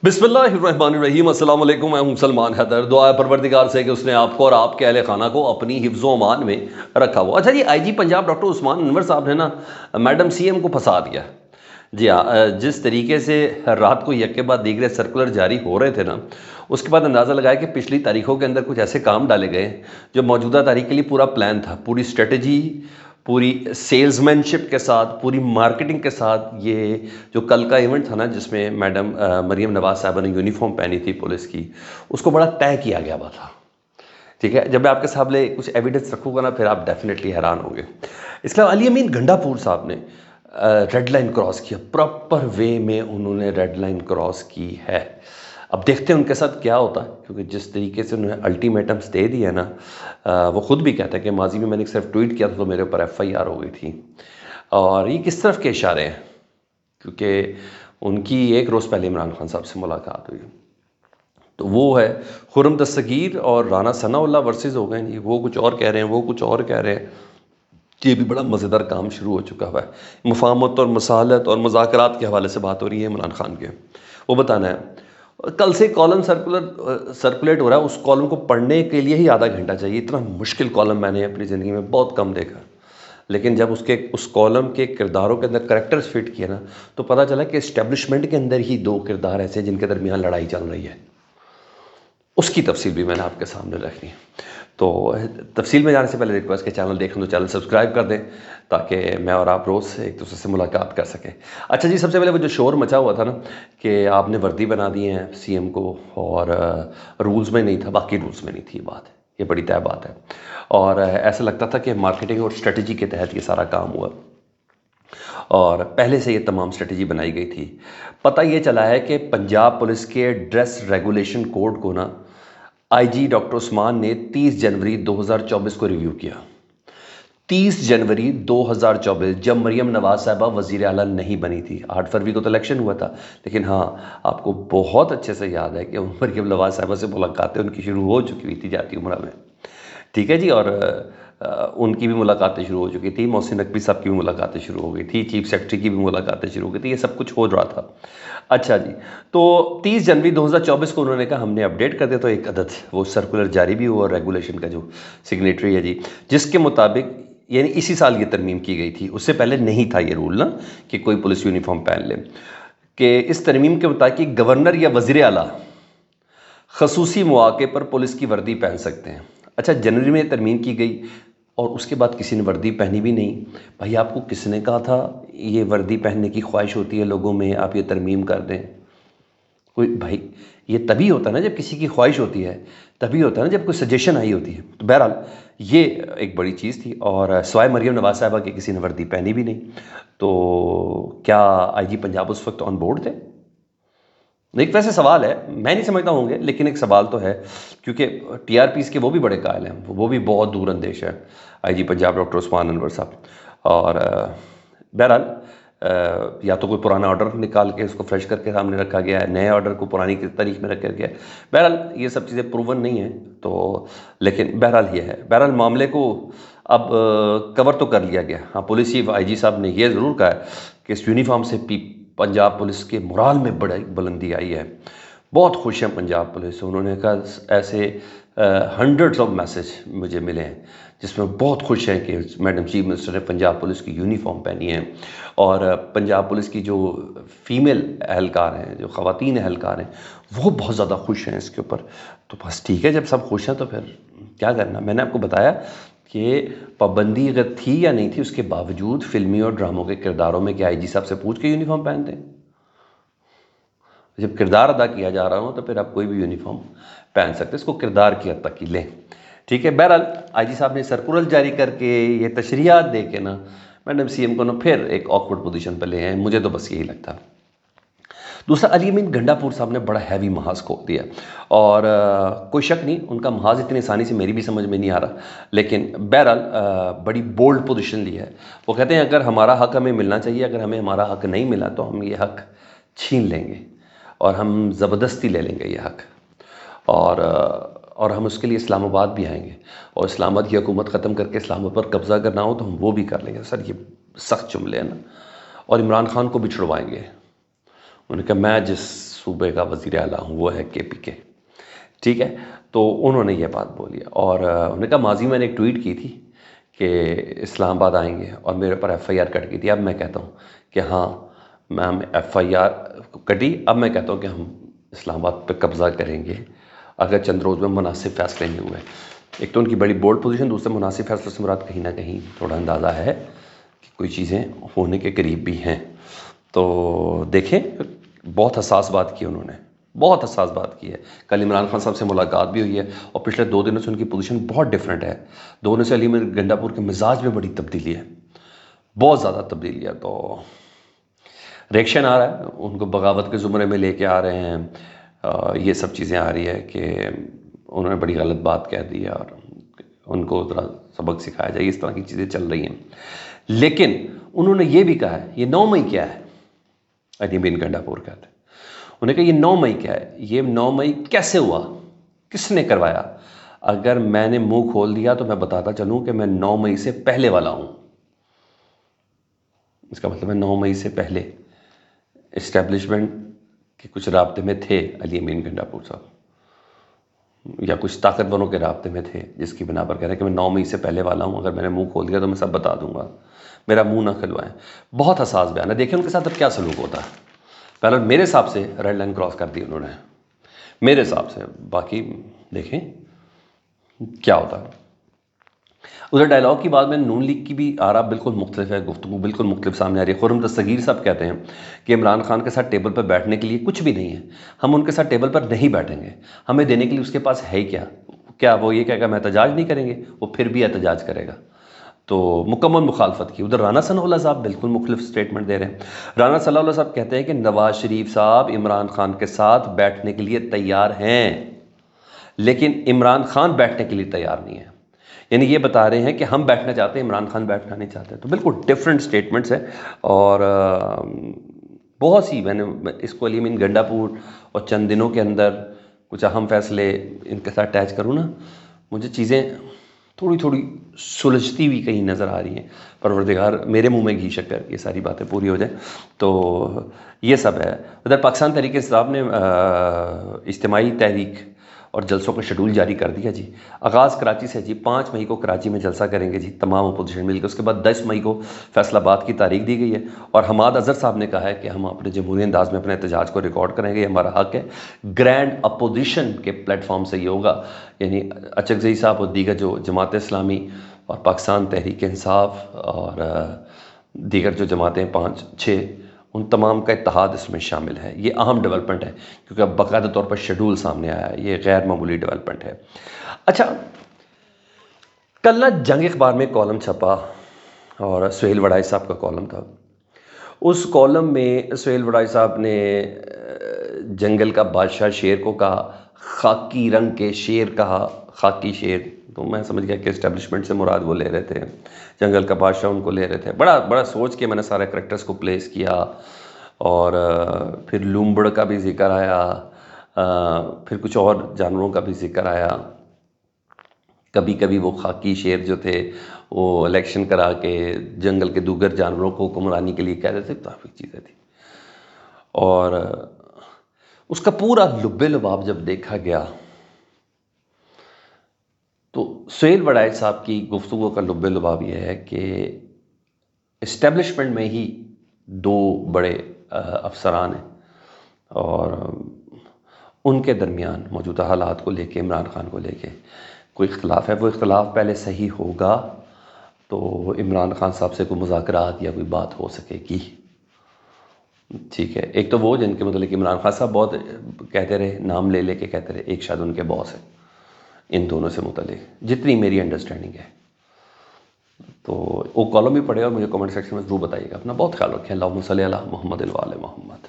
بسم اللہ الرحمن الرحیم۔ السلام علیکم، میں ہوں سلمان حیدر۔ دعا ہے پروردگار سے کہ اس نے آپ کو اور آپ کے اہل خانہ کو اپنی حفظ و امان میں رکھا ہوا۔ اچھا جی، آئی جی پنجاب ڈاکٹر عثمان انور صاحب نے نا میڈم سی ایم کو پھنسا دیا۔ جی ہاں، جس طریقے سے رات کو یک کے بعد دیگرے سرکولر جاری ہو رہے تھے نا، اس کے بعد اندازہ لگایا کہ پچھلی تاریخوں کے اندر کچھ ایسے کام ڈالے گئے جو موجودہ تاریخ کے لیے پورا پلان تھا، پوری اسٹریٹجی، پوری سیلز مین شپ کے ساتھ، پوری مارکیٹنگ کے ساتھ۔ یہ جو کل کا ایونٹ تھا نا جس میں میڈم مریم نواز صاحبہ نے یونیفارم پہنی تھی پولیس کی، اس کو بڑا طے کیا گیا ہوا تھا۔ ٹھیک ہے، جب میں آپ کے سامنے کچھ ایویڈنس رکھوں گا نا پھر آپ ڈیفینیٹلی حیران ہوں گے۔ اس کے علاوہ علی امین گنڈا پور صاحب نے ریڈ لائن کراس کیا، پراپر وے میں انہوں نے ریڈ لائن کراس کی ہے۔ اب دیکھتے ہیں ان کے ساتھ کیا ہوتا ہے، کیونکہ جس طریقے سے انہوں نے الٹیمیٹمس دے دیے نا، وہ خود بھی کہتے ہیں کہ ماضی میں نے صرف ٹویٹ کیا تھا تو میرے اوپر ایف آئی آر ہو گئی تھی۔ اور یہ کس طرف کے اشارے ہیں، کیونکہ ان کی ایک روز پہلے عمران خان صاحب سے ملاقات ہوئی تو وہ ہے خرم دستگیر اور رانا ثناء اللہ ورسز ہو گئے جی، وہ کچھ اور کہہ رہے ہیں، وہ کچھ اور کہہ رہے ہیں۔ یہ بھی بڑا مزیدار کام شروع ہو چکا ہوا ہے۔ مفاہمت اور مصالحت اور مذاکرات کے حوالے سے بات ہو رہی ہے عمران خان کے، وہ بتانا ہے۔ کل سے کالم سرکولیٹ ہو رہا ہے، اس کالم کو پڑھنے کے لیے ہی آدھا گھنٹہ چاہیے۔ اتنا مشکل کالم میں نے اپنی زندگی میں بہت کم دیکھا، لیکن جب اس کالم کے کرداروں کے اندر کریکٹرز فٹ کیے نا تو پتہ چلا کہ اسٹیبلشمنٹ کے اندر ہی دو کردار ایسے جن کے درمیان لڑائی چل رہی ہے۔ اس کی تفصیل بھی میں نے آپ کے سامنے رکھنی ہے۔ تو تفصیل میں جانے سے پہلے ریکویسٹ کہ چینل دیکھیں تو چینل سبسکرائب کر دیں تاکہ میں اور آپ روز ایک دوسرے سے ملاقات کر سکیں۔ اچھا جی، سب سے پہلے وہ جو شور مچا ہوا تھا نا کہ آپ نے وردی بنا دی ہیں سی ایم کو اور رولز میں نہیں تھا، باقی رولز میں نہیں تھی، یہ بات ہے، یہ بڑی طے بات ہے۔ اور ایسا لگتا تھا کہ مارکیٹنگ اور اسٹریٹجی کے تحت یہ سارا کام ہوا اور پہلے سے یہ تمام اسٹریٹجی بنائی گئی تھی۔ پتہ یہ چلا ہے کہ پنجاب پولیس کے ڈریس ریگولیشن کوڈ کو نا آئی جی ڈاکٹر عثمان نے 30 جنوری 2024 کو ریویو کیا۔ 30 جنوری 2024 جب مریم نواز صاحبہ وزیر اعلیٰ نہیں بنی تھی، 8 فروری کو تو الیکشن ہوا تھا، لیکن ہاں آپ کو بہت اچھے سے یاد ہے کہ مریم نواز صاحبہ سے ملاقاتیں ان کی شروع ہو چکی ہوئی تھی جاتی عمرہ میں۔ ٹھیک ہے جی، اور ان کی بھی ملاقاتیں شروع ہو چکی تھی، محسن نقوی صاحب کی بھی ملاقاتیں شروع ہو گئی تھی، چیف سیکرٹری کی بھی ملاقاتیں شروع ہو گئی تھی، یہ سب کچھ ہو رہا تھا۔ اچھا جی، تو 30 جنوری 2024 کو انہوں نے کہا ہم نے اپڈیٹ کر دیا، تو ایک عدد وہ سرکولر جاری بھی ہوا اور ریگولیشن کا جو سگنیٹری ہے جی، جس کے مطابق یعنی اسی سال یہ ترمیم کی گئی تھی، اس سے پہلے نہیں تھا یہ رول نا کہ کوئی پولیس یونیفارم پہن لے، کہ اس ترمیم کے مطابق گورنر یا وزیر اعلیٰ خصوصی مواقع پر پولیس کی وردی پہن سکتے ہیں۔ اچھا، جنوری میں ترمیم کی گئی اور اس کے بعد کسی نے وردی پہنی بھی نہیں۔ بھائی آپ کو کس نے کہا تھا یہ وردی پہننے کی خواہش ہوتی ہے لوگوں میں، آپ یہ ترمیم کر دیں؟ کوئی بھائی یہ تبھی ہوتا ہے نا جب کسی کی خواہش ہوتی ہے، تبھی ہوتا ہے نا جب کوئی سجیشن آئی ہوتی ہے۔ تو بہرحال یہ ایک بڑی چیز تھی، اور سوائے مریم نواز صاحبہ کے کسی نے وردی پہنی بھی نہیں۔ تو کیا آئی جی پنجاب اس وقت آن بورڈ تھے؟ ایک ویسے سوال ہے، میں نہیں سمجھتا ہوں گے، لیکن ایک سوال تو ہے، کیونکہ ٹی آر پیز کے وہ بھی بڑے قائل ہیں، وہ بھی بہت دور اندیش ہے آئی جی پنجاب ڈاکٹر عثمان انور صاحب۔ اور بہرحال یا تو کوئی پرانا آرڈر نکال کے اس کو فریش کر کے سامنے رکھا گیا ہے، نئے آرڈر کو پرانی تاریخ میں رکھا گیا ہے، بہرحال یہ سب چیزیں پروون نہیں ہیں، تو لیکن بہرحال یہ ہے، بہرحال معاملے کو اب کور تو کر لیا گیا۔ ہاں، پولیس چیف آئی جی صاحب نے یہ ضرور کہا ہے کہ اس یونیفارم سے پنجاب پولیس کے مورال میں بڑی بلندی آئی ہے، بہت خوش ہیں پنجاب پولیس۔ انہوں نے کہا ایسے ہنڈریڈز آف میسیج مجھے ملے ہیں جس میں بہت خوش ہیں کہ میڈم چیف منسٹر نے پنجاب پولیس کی یونیفارم پہنی ہے، اور پنجاب پولیس کی جو فیمیل اہلکار ہیں، جو خواتین اہلکار ہیں، وہ بہت زیادہ خوش ہیں اس کے اوپر۔ تو بس ٹھیک ہے، جب سب خوش ہیں تو پھر کیا کرنا۔ میں نے آپ کو بتایا کہ پابندی اگر تھی یا نہیں تھی، اس کے باوجود فلمی اور ڈراموں کے کرداروں میں کہ آئی جی صاحب سے پوچھ کے یونیفارم پہنتے ہیں۔ جب کردار ادا کیا جا رہا ہو تو پھر آپ کوئی بھی یونیفارم پہن سکتے، اس کو کردار کی حد تک ہی لیں۔ ٹھیک ہے، بہرحال آئی جی صاحب نے سرکولر جاری کر کے یہ تشریحات دے کے نا میڈم سی ایم کو نا پھر ایک آکورڈ پوزیشن پہ لے آئے، مجھے تو بس یہی لگتا۔ دوسرا، علی امین گنڈا پور صاحب نے بڑا ہیوی محاذ کھول دیا، اور کوئی شک نہیں ان کا محاذ اتنی آسانی سے میری بھی سمجھ میں نہیں آ رہا، لیکن بہرحال بڑی بولڈ پوزیشن لی ہے۔ وہ کہتے ہیں اگر ہمارا حق ہمیں ملنا چاہیے، اگر ہمیں ہمارا حق نہیں ملا تو ہم یہ حق چھین لیں گے اور ہم زبردستی لے لیں گے یہ حق، اور ہم اس کے لیے اسلام آباد بھی آئیں گے، اور اسلام آباد کی حکومت ختم کر کے اسلام آباد پر قبضہ کرنا ہو تو ہم وہ بھی کر لیں گے۔ سر یہ سخت جملے ہیں نا، اور عمران خان کو بھی چھڑوائیں گے۔ انہوں نے کہا میں جس صوبے کا وزیر اعلیٰ ہوں، وہ ہے کے پی کے، ٹھیک ہے. تو انہوں نے یہ بات بولی اور انہوں نے کہا ماضی میں نے ایک ٹویٹ کی تھی کہ اسلام آباد آئیں گے اور میرے پر ایف آئی آر کٹ کی تھی. اب میں کہتا ہوں کہ ہاں میم ایف آئی آر کٹی، اب میں کہتا ہوں کہ ہم اسلام آباد پہ قبضہ کریں گے اگر چند روز میں مناسب فیصلے نہیں ہوئے. ایک تو ان کی بڑی بولڈ پوزیشن، دوسرے مناسب فیصلے سے مراد کہیں نہ کہیں تھوڑا اندازہ ہے کہ کوئی چیزیں ہونے کے قریب بھی ہیں. تو دیکھیں بہت حساس بات کی انہوں نے، بہت حساس بات کی ہے. کل عمران خان صاحب سے ملاقات بھی ہوئی ہے اور پچھلے 2 دنوں سے ان کی پوزیشن بہت ڈیفرنٹ ہے. 2 دنوں سے علی امین گنڈا پور کے مزاج میں بڑی تبدیلی ہے، بہت زیادہ تبدیلی ہے. تو ریکشن آ رہا ہے، ان کو بغاوت کے زمرے میں لے کے آ رہے ہیں. یہ سب چیزیں آ رہی ہے کہ انہوں نے بڑی غلط بات کہہ دی ہے اور ان کو ذرا سبق سکھایا جائے، اس طرح کی چیزیں چل رہی ہیں. لیکن انہوں نے یہ بھی کہا ہے یہ 9 مئی کیا ہے. علی امین گنڈا پور کہتے ہیں، انہوں نے کہا یہ 9 مئی کیا ہے، یہ 9 مئی کیسے ہوا، کس نے کروایا. اگر میں نے منہ کھول دیا تو میں بتاتا چلوں کہ میں 9 مئی سے پہلے والا ہوں. اس کا مطلب ہے 9 مئی سے پہلے اسٹیبلشمنٹ کے کچھ رابطے میں تھے علی امین گنڈا پور صاحب، یا کچھ طاقتوروں کے رابطے میں تھے، جس کی بنا پر کہہ رہے ہیں کہ میں 9 مئی سے پہلے والا ہوں. اگر میں نے منہ کھول دیا تو میں سب بتا دوں گا، میرا منہ نہ کھلوائیں. بہت حساس بیان ہے. دیکھیں ان کے ساتھ اب کیا سلوک ہوتا ہے. پہلے میرے حساب سے ریڈ لائن کراس کر دی انہوں نے، میرے حساب سے. باقی دیکھیں کیا ہوتا ہے. ادھر ڈائلاگ کی بات میں نون لیگ کی بھی آرا بالکل مختلف ہے، گفتگو بالکل مختلف سامنے آ رہی ہے. خرم دستگیر صاحب کہتے ہیں کہ عمران خان کے ساتھ ٹیبل پر بیٹھنے کے لیے کچھ بھی نہیں ہے، ہم ان کے ساتھ ٹیبل پر نہیں بیٹھیں گے. ہمیں دینے کے لیے اس کے پاس ہے ہی کیا وہ یہ کہے گا ہم احتجاج نہیں کریں گے، وہ پھر بھی احتجاج کرے گا. تو مکمل مخالفت کی. ادھر رانا ثناء اللہ صاحب بالکل مختلف سٹیٹمنٹ دے رہے ہیں. رانا ثناء اللہ صاحب کہتے ہیں کہ نواز شریف صاحب عمران خان کے ساتھ بیٹھنے کے لیے تیار ہیں، لیکن عمران خان بیٹھنے کے لیے تیار نہیں ہے. یعنی یہ بتا رہے ہیں کہ ہم بیٹھنا چاہتے ہیں، عمران خان بیٹھنا نہیں چاہتے. تو بالکل ڈفرینٹ سٹیٹمنٹس ہیں اور بہت سی میں نے اس کو علی امین گنڈا پور اور چند دنوں کے اندر کچھ اہم فیصلے ان کے ساتھ اٹیچ کروں نا، مجھے چیزیں تھوڑی سلجھتی ہوئی کہیں نظر آ رہی ہیں. پروردگار میرے منہ میں گھی شکر یہ ساری باتیں پوری ہو جائیں. تو یہ سب ہے. ادھر پاکستان تحریک انصاف نے اجتماعی تحریک اور جلسوں کا شیڈول جاری کر دیا جی. آغاز کراچی سے جی. 5 مئی کو کراچی میں جلسہ کریں گے جی تمام اپوزیشن مل کے. اس کے بعد 10 مئی کو فیصل آباد کی تاریخ دی گئی ہے اور حماد اظہر صاحب نے کہا ہے کہ ہم اپنے جمہوری انداز میں اپنے احتجاج کو ریکارڈ کریں گے، یہ ہمارا حق ہے. گرینڈ اپوزیشن کے پلیٹ فارم سے یہ ہوگا، یعنی اچکزئی صاحب اور دیگر جو جماعت اسلامی اور پاکستان تحریک انصاف اور دیگر جو جماعتیں 5-6 ان تمام کا اتحاد اس میں شامل ہے. یہ اہم ڈیولپمنٹ ہے کیونکہ اب باقاعدہ طور پر شیڈول سامنے آیا ہے. یہ غیر معمولی ڈیولپمنٹ ہے. اچھا کل نا جنگ اخبار میں کالم چھپا اور سہیل وڑائی صاحب کا کالم تھا. اس کالم میں سہیل وڑائی صاحب نے جنگل کا بادشاہ شیر کو کہا، خاکی رنگ کے شیر کہا، خاکی شیر. تو میں سمجھ گیا کہ اسٹیبلشمنٹ سے مراد وہ لے رہے تھے، جنگل کا بادشاہ ان کو لے رہے تھے. بڑا سوچ کے میں نے سارے کریکٹرز کو پلیس کیا اور پھر لومبڑ کا بھی ذکر آیا، پھر کچھ اور جانوروں کا بھی ذکر آیا. کبھی کبھی وہ خاکی شیر جو تھے وہ الیکشن کرا کے جنگل کے دوگر جانوروں کو حکمرانی کے لیے کہہ رہے تھے. کافی چیزیں تھیں اور اس کا پورا لب لباب جب دیکھا گیا تو سہیل وڑائی صاحب کی گفتگو کا لب لباب یہ ہے کہ اسٹیبلشمنٹ میں ہی 2 بڑے افسران ہیں اور ان کے درمیان موجودہ حالات کو لے کے، عمران خان کو لے کے کوئی اختلاف ہے. وہ اختلاف پہلے صحیح ہوگا تو عمران خان صاحب سے کوئی مذاکرات یا کوئی بات ہو سکے گی. ٹھیک ہے. ایک تو وہ جن کے متعلق عمران خان صاحب بہت کہتے رہے، نام لے لے کے کہتے رہے، ایک شاید ان کے باس ہے. ان دونوں سے متعلق جتنی میری انڈرسٹینڈنگ ہے. تو وہ کالم بھی پڑھے اور مجھے کمنٹ سیکشن میں ضرور بتائیے گا. اپنا بہت خیال رکھیں. اللہم صلی علی محمد و آل محمد.